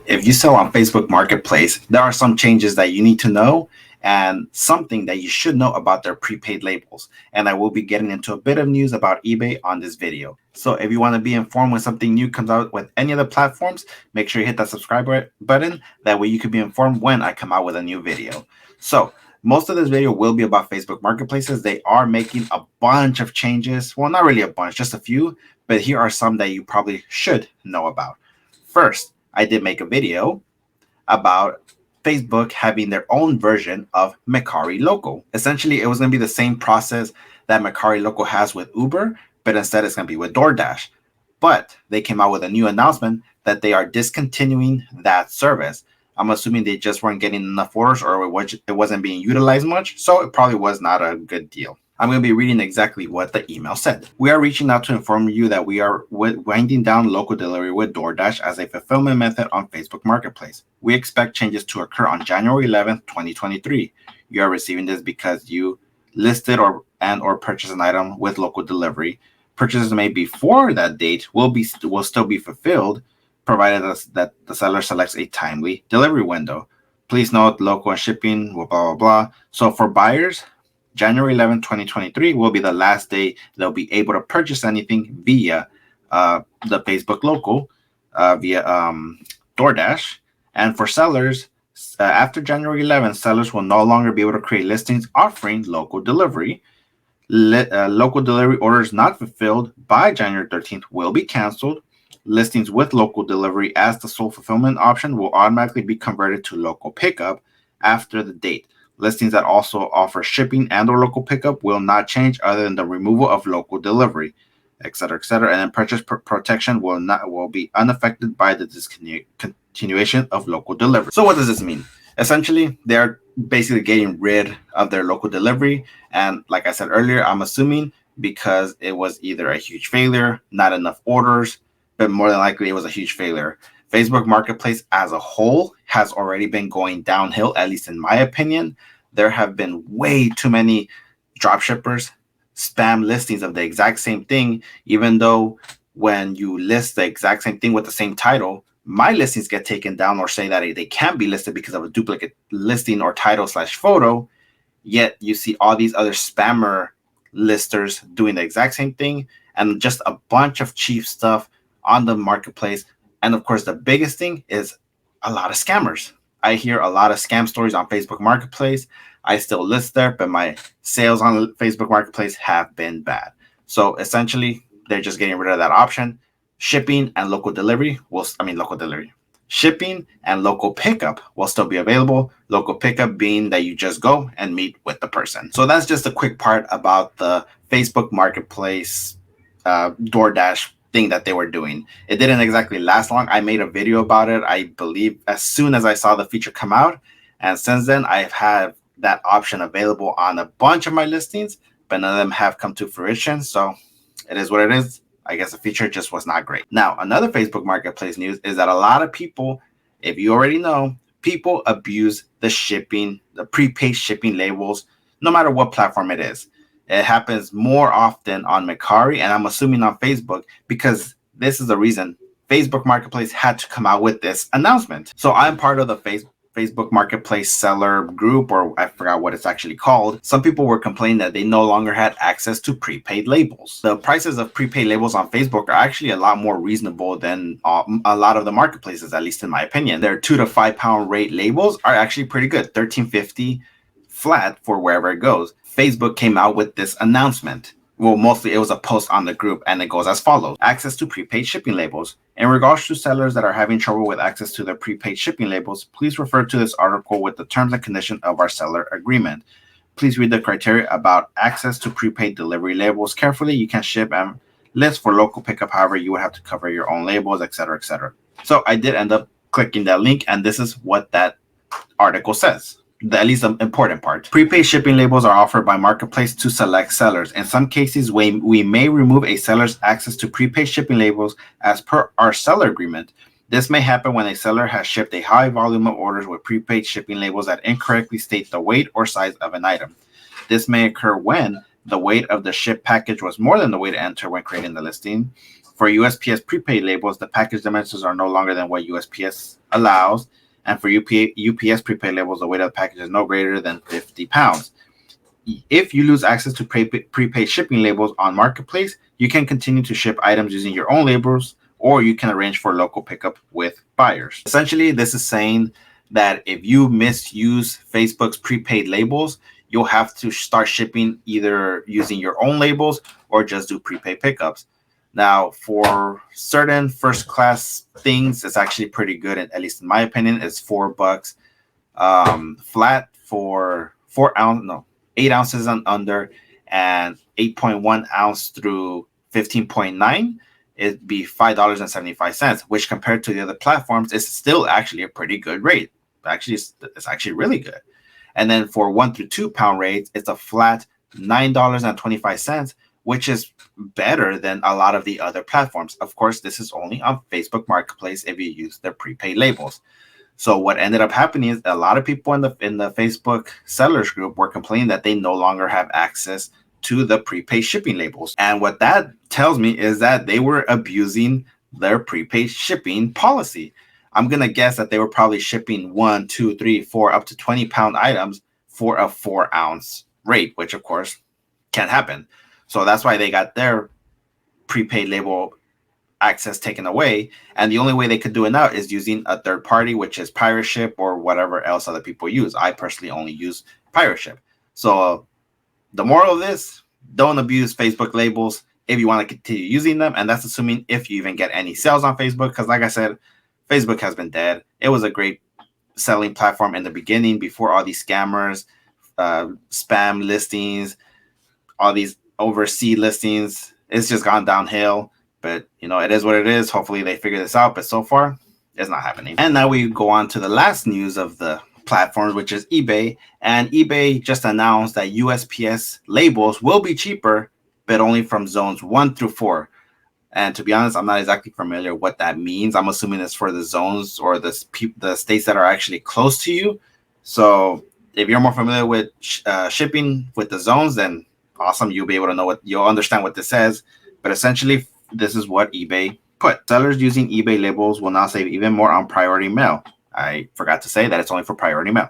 If you sell on Facebook Marketplace, there are some changes that you need to know and something that you should know about their prepaid labels. And I will be getting into a bit of news about eBay on this video. So if you want to be informed when something new comes out with any of the platforms, make sure you hit that subscribe button. That way you can be informed when I come out with a new video. So most of this video will be about Facebook Marketplaces. They are making a bunch of changes. Well, not really a bunch, just a few. But here are some that you probably should know about. First, I did make a video about Facebook having their own version of Mercari Local. Essentially, it was going to be the same process that Mercari Local has with Uber, but instead it's going to be with DoorDash. But they came out with a new announcement that they are discontinuing that service. I'm assuming they just weren't getting enough orders or it wasn't being utilized much, so it probably was not a good deal. I'm going to be reading exactly what the email said. We are reaching out to inform you that we are winding down local delivery with DoorDash as a fulfillment method on Facebook Marketplace. We expect changes to occur on January 11th, 2023. You are receiving this because you listed or purchased an item with local delivery. Purchases made before that date will still be fulfilled, provided that the seller selects a timely delivery window. Please note local and shipping, blah, blah, blah. So for buyers, January 11, 2023 will be the last day they'll be able to purchase anything via the Facebook local, via DoorDash. And for sellers, after January 11th, sellers will no longer be able to create listings offering local delivery. Local delivery orders not fulfilled by January 13th will be canceled. Listings with local delivery as the sole fulfillment option will automatically be converted to local pickup after the date. Listings that also offer shipping and or local pickup will not change other than the removal of local delivery, etc., etc. And then purchase protection will be unaffected by the discontinuation of local delivery. So what does this mean? Essentially, they're basically getting rid of their local delivery. And like I said earlier, I'm assuming because it was either a huge failure, not enough orders, but more than likely it was a huge failure. Facebook Marketplace as a whole has already been going downhill, at least in my opinion. There have been way too many dropshippers, spam listings of the exact same thing, even though when you list the exact same thing with the same title, my listings get taken down or say that they can't be listed because of a duplicate listing or title/photo, yet you see all these other spammer listers doing the exact same thing and just a bunch of cheap stuff on the marketplace. And of course, the biggest thing is a lot of scammers. I hear a lot of scam stories on Facebook Marketplace. I still list there, but my sales on Facebook Marketplace have been bad. So essentially, they're just getting rid of that option. Shipping and local delivery Shipping and local pickup will still be available. Local pickup being that you just go and meet with the person. So that's just a quick part about the Facebook Marketplace DoorDash thing that they were doing. It didn't exactly last long. I made a video about it, I believe, as soon as I saw the feature come out. And since then, I've had that option available on a bunch of my listings, but none of them have come to fruition. So it is what it is. I guess the feature just was not great. Now, another Facebook Marketplace news is that a lot of people, if you already know, people abuse the prepaid shipping labels, no matter what platform it is. It happens more often on Mercari, and I'm assuming on Facebook, because this is the reason Facebook Marketplace had to come out with this announcement. So I'm part of the Facebook Marketplace seller group, or I forgot what it's actually called. Some people were complaining that they no longer had access to prepaid labels. The prices of prepaid labels on Facebook are actually a lot more reasonable than a lot of the marketplaces, at least in my opinion. Their £2 to £5 rate labels are actually pretty good, $13.50 flat for wherever it goes. Facebook came out with this announcement. Well, mostly it was a post on the group, and it goes as follows. Access to prepaid shipping labels. In regards to sellers that are having trouble with access to their prepaid shipping labels, please refer to this article with the terms and conditions of our seller agreement. Please read the criteria about access to prepaid delivery labels carefully. You can ship and list for local pickup. However, you would have to cover your own labels, etc., etc. So I did end up clicking that link, and this is what that article says. At least the important part. Prepaid shipping labels are offered by Marketplace to select sellers. In some cases, we may remove a seller's access to prepaid shipping labels as per our seller agreement. This may happen when a seller has shipped a high volume of orders with prepaid shipping labels that incorrectly state the weight or size of an item. This may occur when the weight of the shipped package was more than the weight entered when creating the listing. For USPS prepaid labels, the package dimensions are no longer than what USPS allows. And for UPS prepaid labels, the weight of the package is no greater than 50 pounds. If you lose access to prepaid shipping labels on Marketplace, you can continue to ship items using your own labels, or you can arrange for local pickup with buyers. Essentially, this is saying that if you misuse Facebook's prepaid labels, you'll have to start shipping either using your own labels or just do prepaid pickups. Now, for certain first class things, it's actually pretty good, at least in my opinion. It's $4 flat for 4 ounce, no, 8 ounces and under, and 8.1 ounce through 15.9. It'd be $5.75, which compared to the other platforms is still actually a pretty good rate. Actually, it's actually really good. And then for 1 through 2 pound rates, it's a flat $9.25, which is better than a lot of the other platforms. Of course, this is only on Facebook Marketplace if you use their prepaid labels. So what ended up happening is a lot of people in the Facebook sellers group were complaining that they no longer have access to the prepaid shipping labels. And what that tells me is that they were abusing their prepaid shipping policy. I'm going to guess that they were probably shipping 1, 2, 3, 4, up to 20-pound items for a 4-ounce rate, which of course can't happen. So that's why they got their prepaid label access taken away, and the only way they could do it now is using a third party, which is Pirate Ship or whatever else other people use. I personally only use Pirate Ship. So the moral of this, don't abuse Facebook labels if you want to continue using them, and that's assuming if you even get any sales on Facebook, because like I said, Facebook has been dead. It was a great selling platform in the beginning before all these scammers, spam listings, all these overseas listings. It's just gone downhill. But, it is what it is. Hopefully they figure this out. But so far, it's not happening. And now we go on to the last news of the platform, which is eBay. And eBay just announced that USPS labels will be cheaper, but only from zones 1 through 4. And to be honest, I'm not exactly familiar what that means. I'm assuming it's for the zones or the states that are actually close to you. So if you're more familiar with shipping with the zones, then awesome. You'll be able to you'll understand what this says. But essentially, this is what eBay put. Sellers using eBay labels will now save even more on priority mail. I forgot to say that it's only for priority mail.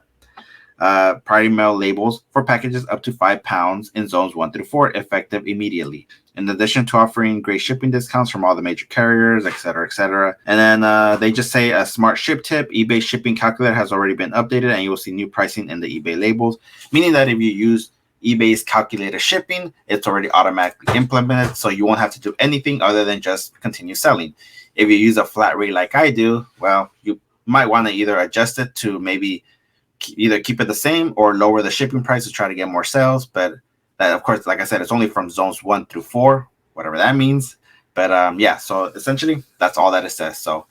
Priority mail labels for packages up to 5 pounds in zones 1 through 4, effective immediately. In addition to offering great shipping discounts from all the major carriers, etc., etc. And then they just say a smart ship tip. eBay shipping calculator has already been updated, and you will see new pricing in the eBay labels, meaning that if you use eBay's calculator shipping, it's already automatically implemented, so you won't have to do anything other than just continue selling. If you use a flat rate like I do, well, you might want to either adjust it to maybe either keep it the same or lower the shipping price to try to get more sales. But that, of course, like I said, it's only from zones 1 through 4, whatever that means. But yeah, so essentially that's all that it says. So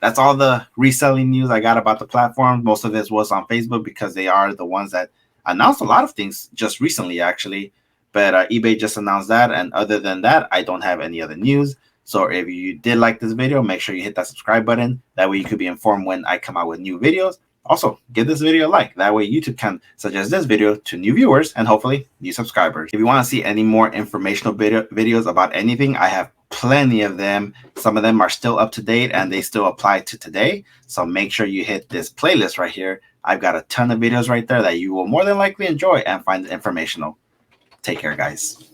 that's all the reselling news I got about the platform. Most of this was on Facebook because they are the ones that announced a lot of things just recently, actually. But eBay just announced that. And other than that, I don't have any other news. So if you did like this video, make sure you hit that subscribe button. That way you could be informed when I come out with new videos. Also, give this video a like. That way YouTube can suggest this video to new viewers and hopefully new subscribers. If you want to see any more informational videos about anything, I have plenty of them. Some of them are still up to date and they still apply to today. So make sure you hit this playlist right here. I've got a ton of videos right there that you will more than likely enjoy and find informational. Take care, guys.